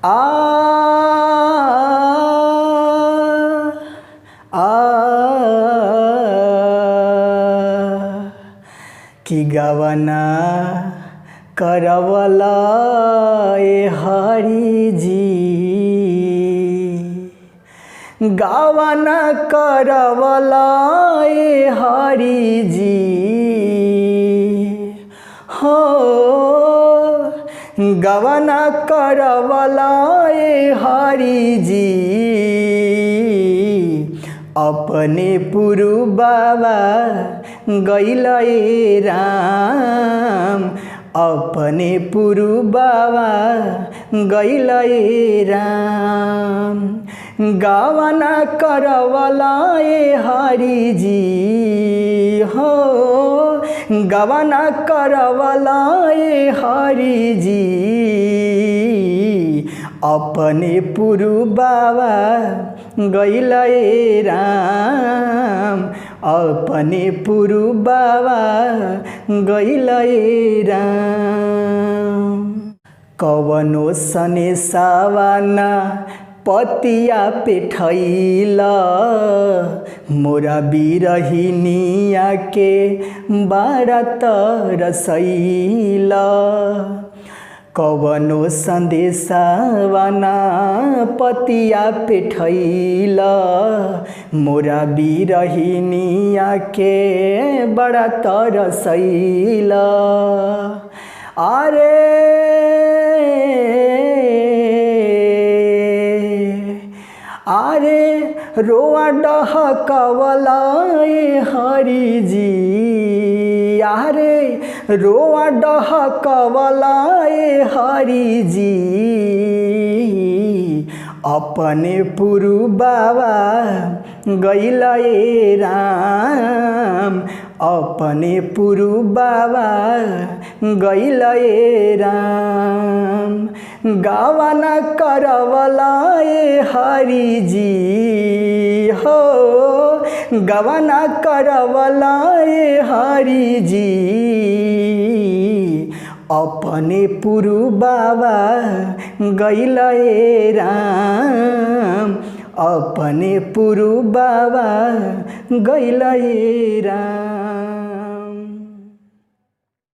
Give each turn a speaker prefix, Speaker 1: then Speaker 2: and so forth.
Speaker 1: आ आ कि गवना करवला ए हरि जी, गवना करवला ए हरि जी हो, गवना करवला ए हरि जी, अपने पुरु बाबा गइले राम, अपने पुरु बाबा गइले राम, गवना करवला ए हरि जी हो, गवना करवला ए हरि जी, अपने पुरु बाबा गइले राम, अपने पुरु बाबा गइले राम। कवनो सने सावाना पतिया पे ठैला, मोरा बिरहिनिया के बड़ा तरसैला, कवनो संदेशावाना पतिया पे ठैला, मोरा बिरहिनिया के बड़ा तरसैला, अरे अरे रोआ डहकवला ए हरि जी, अरे रोआ डहकवला ए हरि जी, अपने पुरु बाबा गइले राम, अपने पुरु बाबा गइले राम, गवना करवला ए हरि जी हो, गवना करवला ए हरि जी, अपने पुरु बाबा गइले राम, अपने पुरु बाबा गइले राम।